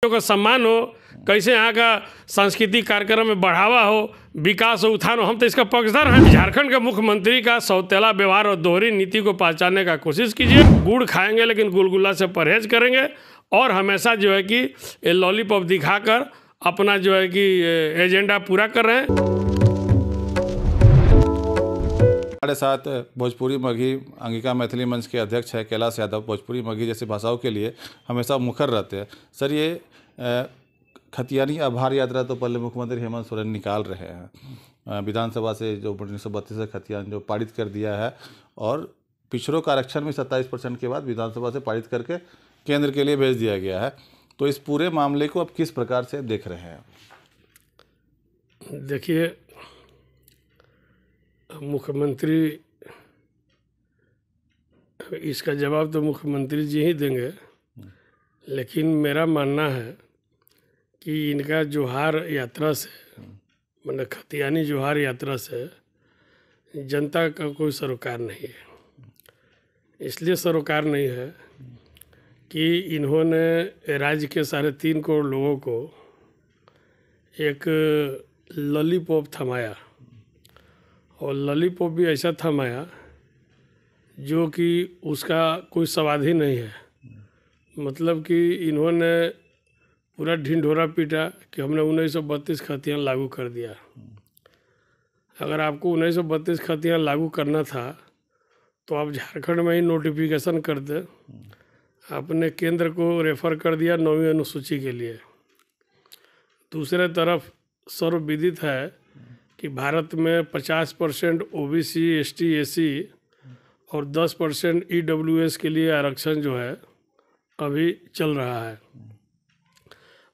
का सम्मान हो, कैसे यहाँ का सांस्कृतिक कार्यक्रम में बढ़ावा हो, विकास हो, उत्थान हो। हम तो इसका पक्षधर हैं। झारखंड के मुख्यमंत्री का सौतेला व्यवहार और दोहरी नीति को पहचानने का कोशिश कीजिए। गुड़ खाएंगे लेकिन गुलगुला से परहेज करेंगे और हमेशा जो है कि ये लॉलीपॉप दिखाकर अपना जो है कि एजेंडा पूरा कर रहे हैं। हमारे साथ भोजपुरी मगही अंगिका मैथिली मंच के अध्यक्ष है कैलाश यादव। भोजपुरी मगही जैसी भाषाओं के लिए हमेशा मुखर रहते हैं। सर, ये खतियानी आभार यात्रा तो पहले मुख्यमंत्री हेमंत सोरेन निकाल रहे हैं। विधानसभा से जो 1932 से खतियान जो पारित कर दिया है और पिछड़ों का आरक्षण में 27% के बाद विधानसभा से पारित करके केंद्र के लिए भेज दिया गया है। तो इस पूरे मामले को अब किस प्रकार से देख रहे हैं? देखिए, मुख्यमंत्री इसका जवाब तो मुख्यमंत्री जी ही देंगे, लेकिन मेरा मानना है कि इनका जोहार यात्रा से, मतलब खतियानी जोहार यात्रा से जनता का कोई सरोकार नहीं है। इसलिए सरोकार नहीं है कि इन्होंने राज्य के 3.5 करोड़ लोगों को एक लॉलीपॉप थमाया, और लॉलीपॉप भी ऐसा थमाया जो कि उसका कोई स्वाद ही नहीं है। मतलब कि इन्होंने पूरा ढिंढोरा पीटा कि हमने 1932 खतियान लागू कर दिया। अगर आपको 1932 खतियान लागू करना था तो आप झारखंड में ही नोटिफिकेशन करते, आपने केंद्र को रेफ़र कर दिया 9वीं अनुसूची के लिए। दूसरे तरफ सर्वविदित है कि भारत में 50% OBC, ST, SC और 10% EWS के लिए आरक्षण जो है अभी चल रहा है।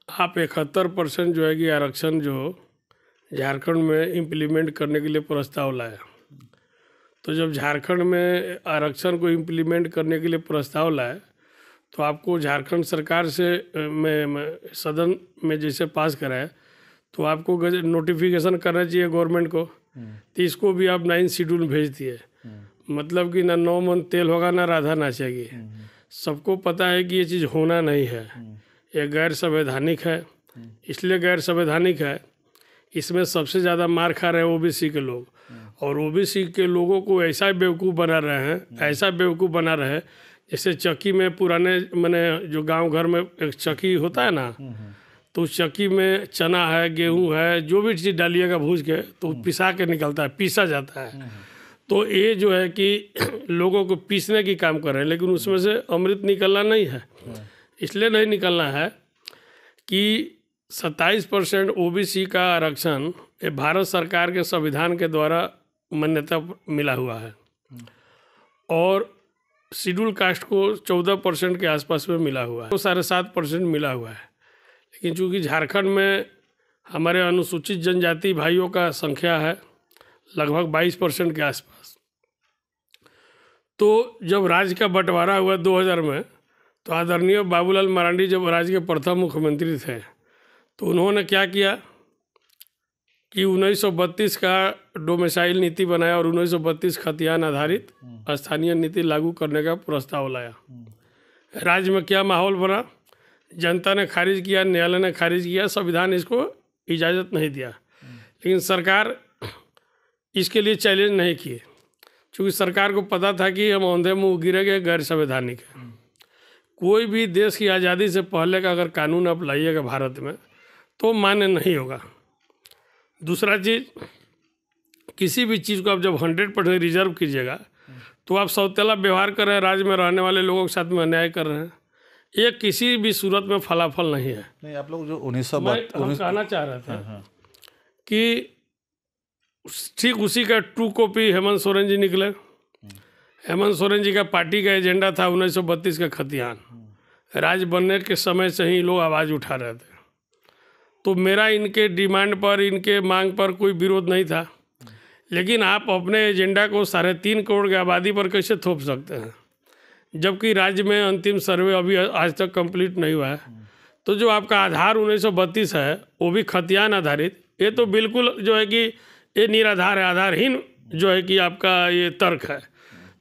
आप 71% जो है कि आरक्षण जो झारखंड में इम्प्लीमेंट करने के लिए प्रस्ताव लाया। तो जब झारखंड में आरक्षण को इम्प्लीमेंट करने के लिए प्रस्ताव लाए तो आपको झारखंड सरकार से सदन में जैसे पास कराए तो आपको नोटिफिकेशन करना चाहिए गवर्नमेंट को। तो इसको भी आप 9 शेड्यूल भेज दिए। मतलब कि ना 9 मन तेल होगा ना राधा नाचेगी। सबको पता है कि ये चीज़ होना नहीं है, ये गैर संवैधानिक है। इसलिए गैर संवैधानिक है, इसमें सबसे ज़्यादा मार खा रहे हैं OBC के लोग, और OBC के लोगों को ऐसा बेवकूफ़ बना रहे हैं, ऐसा बेवकूफ़ बना रहे हैं जैसे चक्की में पुराने मैंने जो गांव घर में एक चक्की होता है ना, तो उस चक्की में चना है, गेहूं है, जो भी चीज़ डालिएगा भूज के तो पिसा के निकलता है, पीसा जाता है। तो ये जो है कि लोगों को पीसने की काम कर रहे हैं, लेकिन उसमें से अमृत निकलना नहीं है। इसलिए नहीं निकलना है कि 27% OBC का आरक्षण ये भारत सरकार के संविधान के द्वारा मान्यता मिला हुआ है, और शेड्यूल कास्ट को 14% के आसपास में मिला हुआ है, तो 7.5% मिला हुआ है। लेकिन चूँकि झारखंड में हमारे अनुसूचित जनजाति भाइयों का संख्या है लगभग 22% के आसपास, तो जब राज्य का बंटवारा हुआ 2000 में, तो आदरणीय बाबूलाल मरांडी जब राज्य के प्रथम मुख्यमंत्री थे तो उन्होंने क्या किया कि 1932 का डोमिसाइल नीति बनाया और 1932 खतियान आधारित स्थानीय नीति लागू करने का प्रस्ताव लाया। राज्य में क्या माहौल बना, जनता ने खारिज किया, न्यायालय ने खारिज किया, संविधान इसको इजाज़त नहीं दिया। लेकिन सरकार इसके लिए चैलेंज नहीं किए, क्योंकि सरकार को पता था कि हम औंधे मुँह गिरेंगे, गैर संवैधानिक है। कोई भी देश की आज़ादी से पहले का अगर कानून आप लाइएगा भारत में तो मान्य नहीं होगा। दूसरा चीज़, किसी भी चीज़ को आप जब 100% रिजर्व कीजिएगा तो आप सौतेला व्यवहार कर रहे हैं, राज्य में रहने वाले लोगों के साथ में अन्याय कर रहे हैं। ये किसी भी सूरत में फलाफल नहीं है। नहीं, आप लोग जो 1932 कहना चाह रहे थे कि ठीक उसी का ट्रू कॉपी हेमंत सोरेन जी निकले। हेमंत सोरेन जी का पार्टी का एजेंडा था 1932 का खतियान। राज्य बनने के समय से ही लोग आवाज़ उठा रहे थे, तो मेरा इनके डिमांड पर, इनके मांग पर कोई विरोध नहीं था। लेकिन आप अपने एजेंडा को 3.5 करोड़ की आबादी पर कैसे थोप सकते हैं, जबकि राज्य में अंतिम सर्वे अभी आज तक कंप्लीट नहीं हुआ है। तो जो आपका आधार 1932 है वो भी खतियान आधारित, ये तो बिल्कुल जो है कि ये निराधार है, आधारहीन जो है कि आपका ये तर्क है।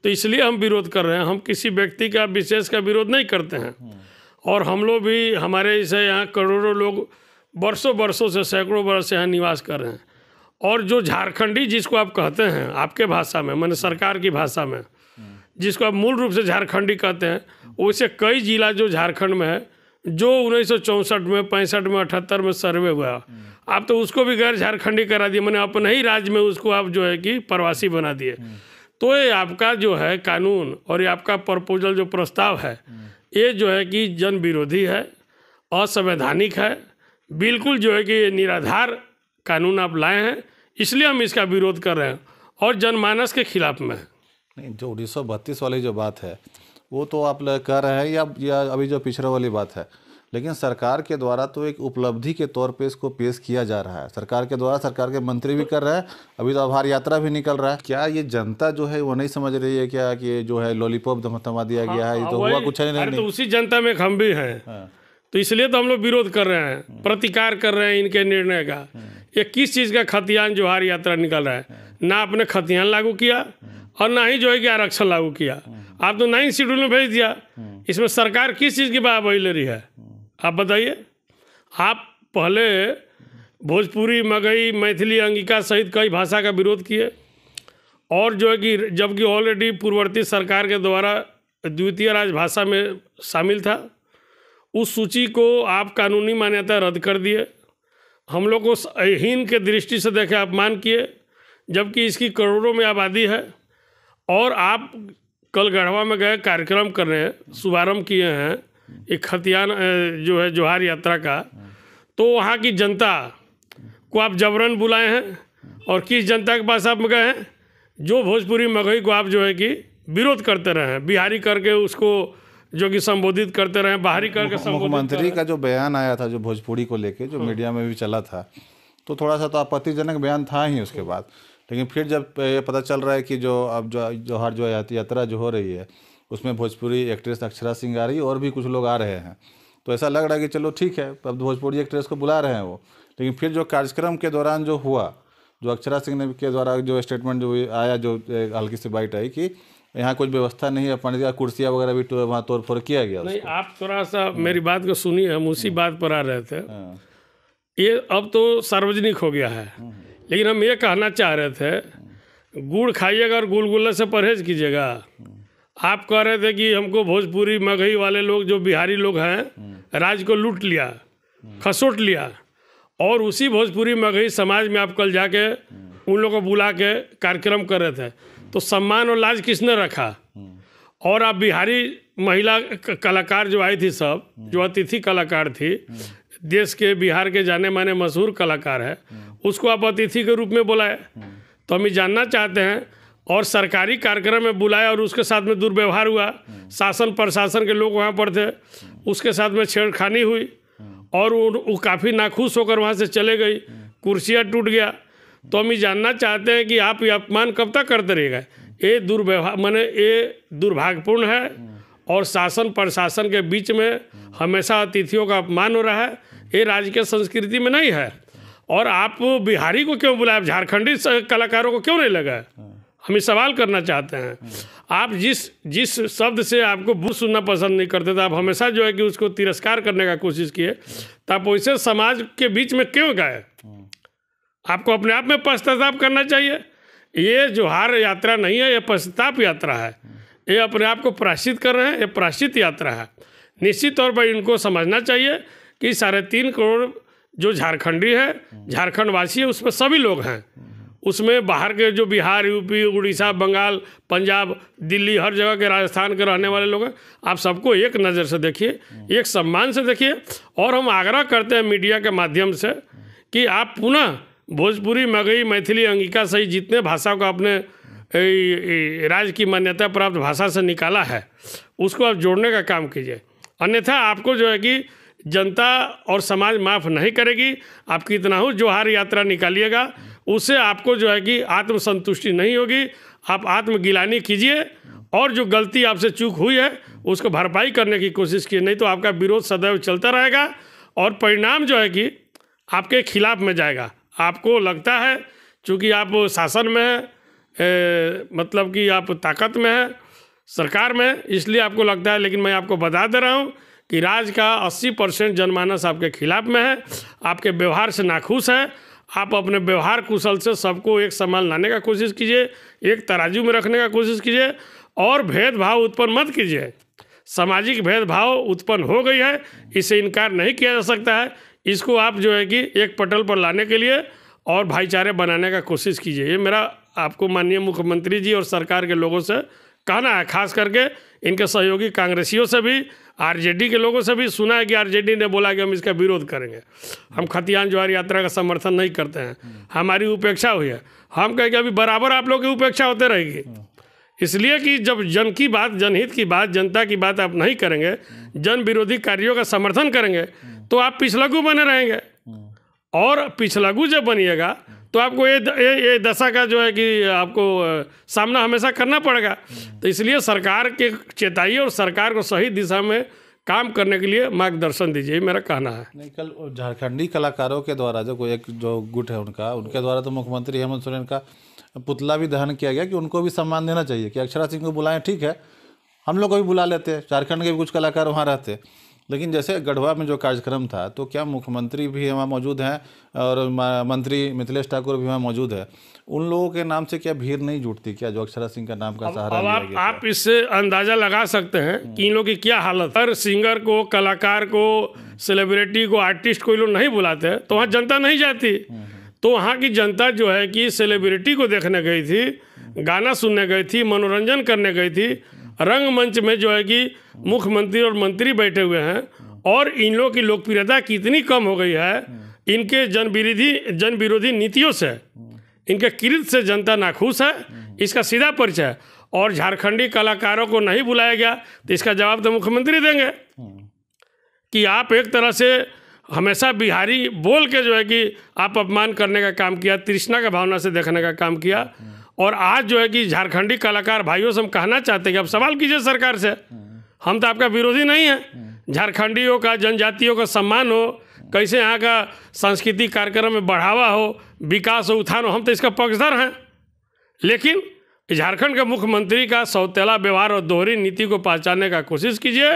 तो इसलिए हम विरोध कर रहे हैं। हम किसी व्यक्ति का विशेष का विरोध नहीं करते हैं, और हम लोग भी, हमारे जैसे यहाँ करोड़ों लोग बरसों बरसों से, सैकड़ों वर्ष से यहाँ निवास कर रहे हैं। और जो झारखंडी जिसको आप कहते हैं आपके भाषा में, माने सरकार की भाषा में, जिसको आप मूल रूप से झारखंडी कहते हैं, वैसे कई जिला जो झारखंड में है, जो 1964 में, 65 में, 78 में सर्वे हुआ, आप तो उसको भी गैर झारखंडी करा दिए, मैंने अपने ही राज्य में उसको आप जो है कि प्रवासी बना दिए। तो ये आपका जो है कानून और ये आपका प्रपोजल जो प्रस्ताव है, ये जो है कि जन विरोधी है, असंवैधानिक है, बिल्कुल जो है कि ये निराधार कानून आप लाए हैं, इसलिए हम इसका विरोध कर रहे हैं और जनमानस के खिलाफ में है। नहीं, जो 1932 वाली जो बात है वो तो आप कह रहे हैं, या अभी जो पिछड़ा वाली बात है, लेकिन सरकार के द्वारा तो एक उपलब्धि के तौर पे इसको पेश किया जा रहा है। सरकार के द्वारा सरकार के मंत्री भी कर रहे हैं, अभी तो आभार यात्रा भी निकल रहा है। क्या ये जनता जो है वो नहीं समझ रही है क्या कि ये जो है लॉलीपॉप थमा दिया गया है, ये तो हुआ कुछ है नहीं। तो उसी जनता में हम भी हैं, तो इसलिए तो हम लोग विरोध कर रहे हैं, प्रतिकार कर रहे हैं इनके निर्णय का। ये किस चीज़ का खतियान जोहार यात्रा निकल रहा है? ना आपने खतियान लागू किया और ना ही जो है कि आरक्षण लागू किया, आप तो 9 शेड्यूल में भेज दिया। इसमें सरकार किस चीज़ की बात ले रही है, आप बताइए। आप पहले भोजपुरी, मगही, मैथिली, अंगिका सहित कई भाषा का विरोध किए, और जो है कि जबकि ऑलरेडी पूर्ववर्ती सरकार के द्वारा द्वितीय राजभाषा में शामिल था, उस सूची को आप कानूनी मान्यता रद्द कर दिए। हम लोग को हीन के दृष्टि से देखे अपमान किए, जबकि इसकी करोड़ों में आबादी है। और आप कल गढ़वा में गए, कार्यक्रम कर रहे हैं, शुभारंभ किए हैं एक खतियान जो है जोहार यात्रा का, तो वहाँ की जनता को आप जबरन बुलाए हैं। और किस जनता के पास आप गए हैं? जो भोजपुरी मगही को आप जो है कि विरोध करते रहे, बिहारी करके उसको जो कि संबोधित करते रहे, बाहरी करके संबोधित। मुख्यमंत्री का जो बयान आया था जो भोजपुरी को लेके, जो मीडिया में भी चला था, तो थोड़ा सा तो आपत्तिजनक बयान था ही उसके बाद। लेकिन फिर जब ये पता चल रहा है कि जो अब जोहार जो यात्रा जो हो रही है उसमें भोजपुरी एक्ट्रेस अक्षरा सिंह आ रही है और भी कुछ लोग आ रहे हैं, तो ऐसा लग रहा है कि चलो ठीक है, अब भोजपुरी एक्ट्रेस को बुला रहे हैं वो। लेकिन फिर जो कार्यक्रम के दौरान जो हुआ, जो अक्षरा सिंह ने के द्वारा जो स्टेटमेंट जो आया, जो हल्की सी बाइट आई कि यहाँ कुछ व्यवस्था नहीं है, पंडित का कुर्सियाँ वगैरह भी तो वहाँ तोड़ फोड़ किया गया। नहीं, आप थोड़ा सा मेरी बात को सुनिए, हम उसी बात पर आ रहे थे। ये अब तो सार्वजनिक हो गया है, लेकिन हम ये कहना चाह रहे थे, गुड़ खाइएगा और गुलगुल्ले से परहेज कीजिएगा। आप कह रहे थे कि हमको भोजपुरी मगही वाले लोग, जो बिहारी लोग हैं, राज्य को लूट लिया, खसोट लिया, और उसी भोजपुरी मगही समाज में आप कल जाके उन लोगों को बुला के कार्यक्रम कर रहे थे, तो सम्मान और लाज किसने रखा? और आप बिहारी महिला कलाकार जो आई थी, सब जो अतिथि कलाकार थी, देश के, बिहार के जाने माने मशहूर कलाकार है, उसको आप अतिथि के रूप में बुलाए। तो हम ये जानना चाहते हैं, और सरकारी कार्यक्रम में बुलाया और उसके साथ में दुर्व्यवहार हुआ, शासन प्रशासन के लोग वहाँ पर थे, उसके साथ में छेड़खानी हुई, और वो काफ़ी नाखुश होकर वहाँ से चले गई, कुर्सियाँ टूट गया। तो हम ये जानना चाहते हैं कि आप ये अपमान कब तक करते रहिएगा? ये दुर्व्यवहार माने ये दुर्भाग्यपूर्ण है, और शासन प्रशासन के बीच में हमेशा अतिथियों का अपमान हो रहा है, ये राज्य के संस्कृति में नहीं है। और आप बिहारी को क्यों बुलाए, झारखंडी कलाकारों को क्यों नहीं लगाए? हम ये सवाल करना चाहते हैं। आप जिस शब्द से आपको बुरा सुनना पसंद नहीं करते थे, आप हमेशा जो है कि उसको तिरस्कार करने का कोशिश किए, तो आप वैसे समाज के बीच में क्यों गए? आपको अपने आप में पश्चाताप करना चाहिए। ये जोहार यात्रा नहीं है, ये पश्चाताप यात्रा है। ये अपने आप को प्रायश्चित कर रहे हैं, ये प्रायश्चित यात्रा है। निश्चित तौर पर इनको समझना चाहिए कि 3.5 करोड़ जो झारखंडी है, झारखंड वासी है, उसमें सभी लोग हैं। उसमें बाहर के जो बिहार, यूपी, उड़ीसा, बंगाल, पंजाब, दिल्ली, हर जगह के, राजस्थान के रहने वाले लोग हैं। आप सबको एक नज़र से देखिए, एक सम्मान से देखिए। और हम आग्रह करते हैं मीडिया के माध्यम से कि आप पुनः भोजपुरी, मगही, मैथिली, अंगिका सहित जितने भाषा को आपने राज्य की मान्यता प्राप्त भाषा से निकाला है, उसको आप जोड़ने का काम कीजिए। अन्यथा आपको जो है कि जनता और समाज माफ़ नहीं करेगी। आप कितना हो जोहार यात्रा निकालिएगा, उससे आपको जो है कि आत्मसंतुष्टि नहीं होगी। आप आत्मगिलानी कीजिए, और जो गलती आपसे चूक हुई है उसको भरपाई करने की कोशिश कीजिए, नहीं तो आपका विरोध सदैव चलता रहेगा, और परिणाम जो है कि आपके खिलाफ में जाएगा। आपको लगता है चूँकि आप शासन में हैं, मतलब कि आप ताकत में हैं, सरकार में, इसलिए आपको लगता है, लेकिन मैं आपको बता दे रहा हूँ कि राज्य का 80% जनमानस आपके खिलाफ में है, आपके व्यवहार से नाखुश है। आप अपने व्यवहार कुशल से सबको एक समान लाने का कोशिश कीजिए, एक तराजू में रखने का कोशिश कीजिए और भेदभाव उत्पन्न मत कीजिए। सामाजिक भेदभाव उत्पन्न हो गई है, इसे इनकार नहीं किया जा सकता है। इसको आप जो है कि एक पटल पर लाने के लिए और भाईचारे बनाने का कोशिश कीजिए। ये मेरा आपको माननीय मुख्यमंत्री जी और सरकार के लोगों से कहना है, खास करके इनके सहयोगी कांग्रेसियों से भी, आरजेडी के लोगों से भी। सुना है कि आरजेडी ने बोला कि हम इसका विरोध करेंगे, हम खतियान जोहार यात्रा का समर्थन नहीं करते हैं, हमारी उपेक्षा हुई है। हम कहें कि अभी बराबर आप लोग की उपेक्षा होते रहेगी, इसलिए कि जब जन की बात, जनहित की बात, जनता की बात आप नहीं करेंगे, जन विरोधी कार्यों का समर्थन करेंगे तो आप पिछलग्गू बने रहेंगे। और पिछलग्गू जब बनिएगा तो आपको ये दशा का जो है कि आपको सामना हमेशा करना पड़ेगा। तो इसलिए सरकार के चेताइए और सरकार को सही दिशा में काम करने के लिए मार्गदर्शन दीजिए, मेरा कहना है। नहीं, कल झारखंडी कलाकारों के द्वारा जो गुट है उनके द्वारा तो मुख्यमंत्री हेमंत सोरेन का पुतला भी दहन किया गया कि उनको भी सम्मान देना चाहिए, कि अक्षरा सिंह को बुलाएं, ठीक है, हम लोग को भी बुला लेते हैं, झारखंड के भी कुछ कलाकार वहाँ रहते हैं। लेकिन जैसे गढ़वा में जो कार्यक्रम था, तो क्या मुख्यमंत्री भी वहाँ मौजूद हैं और मंत्री मिथिलेश ठाकुर भी वहाँ मौजूद है, उन लोगों के नाम से क्या भीड़ नहीं जुटती क्या, जो अक्षरा सिंह का नाम का सहारा लिया गया? आप इससे अंदाज़ा लगा सकते हैं कि इन लोगों की क्या हालत। हर सिंगर को, कलाकार को, सेलिब्रिटी को, आर्टिस्ट को ये लोग नहीं बुलाते तो वहाँ जनता नहीं जाती। तो वहाँ की जनता जो है कि सेलिब्रिटी को देखने गई थी, गाना सुनने गई थी, मनोरंजन करने गई थी। रंगमंच में जो है कि मुख्यमंत्री और मंत्री बैठे हुए हैं और इन लोगों की लोकप्रियता कितनी कम हो गई है इनके जन विरोधी नीतियों से, इनके किरीट से जनता नाखुश है, इसका सीधा परिचय है। और झारखंडी कलाकारों को नहीं बुलाया गया तो इसका जवाब तो मुख्यमंत्री देंगे कि आप एक तरह से हमेशा बिहारी बोल के जो है कि आप अपमान करने का काम किया, तृष्णा का भावना से देखने का काम किया। और आज जो है कि झारखंडी कलाकार भाइयों से हम कहना चाहते हैं कि आप सवाल कीजिए सरकार से, हम तो आपका विरोधी नहीं है। झारखंडियों का, जनजातियों का सम्मान हो, कैसे यहाँ का सांस्कृतिक कार्यक्रम में बढ़ावा हो, विकास हो, उत्थान हो, हम तो इसका पक्षधर हैं। लेकिन झारखंड के मुख्यमंत्री का सौतेला व्यवहार और दोहरी नीति को पहचानने का कोशिश कीजिए।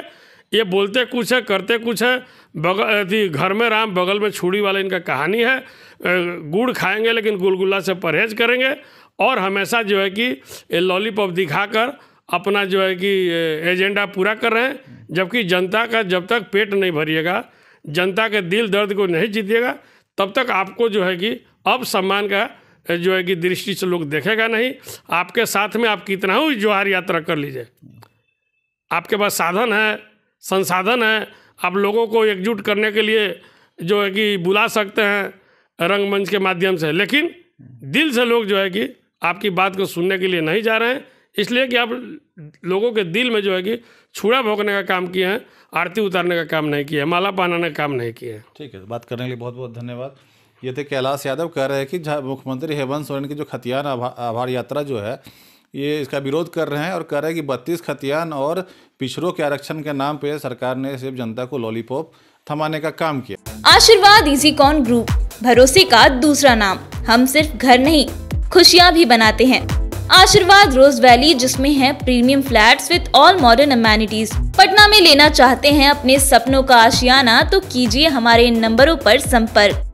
ये बोलते कुछ है, करते कुछ है। घर में राम बगल में छुरी वाला इनका कहानी है। गुड़ खाएंगे लेकिन गुलगुला से परहेज करेंगे और हमेशा जो है कि लॉलीपॉप दिखाकर अपना जो है कि एजेंडा पूरा कर रहे हैं। जबकि जनता का जब तक पेट नहीं भरिएगा, जनता के दिल दर्द को नहीं जीतिएगा, तब तक आपको जो है कि अब सम्मान का जो है कि दृष्टि से लोग देखेगा नहीं। आपके साथ में आप कितना ही जोहार यात्रा कर लीजिए, आपके पास साधन है, संसाधन है, आप लोगों को एकजुट करने के लिए जो है कि बुला सकते हैं रंगमंच के माध्यम से। लेकिन दिल से लोग जो है कि आपकी बात को सुनने के लिए नहीं जा रहे हैं, इसलिए कि आप लोगों के दिल में जो है कि छुरा भोंकने का काम किए हैं, आरती उतारने का काम नहीं किया है, माला पहनाने का काम नहीं किया है। ठीक है, बात करने के लिए बहुत बहुत धन्यवाद। ये थे कैलाश यादव, कह रहे हैं कि मुख्यमंत्री हेमंत सोरेन की जो खतियान आभार यात्रा जो है ये इसका विरोध कर रहे हैं और कह रहे हैं कि 32 खतियान और पिछड़ों के आरक्षण के नाम पे सरकार ने सिर्फ जनता को लॉलीपॉप थमाने का काम किया। आशीर्वाद इजीकॉन ग्रुप, भरोसे का दूसरा नाम। हम सिर्फ घर नहीं, खुशियां भी बनाते हैं। आशीर्वाद रोज वैली, जिसमें है premium flats with all modern amenities. Patna में लेना चाहते हैं अपने सपनों का आशियाना, तो कीजिए हमारे इन नंबरों पर संपर्क।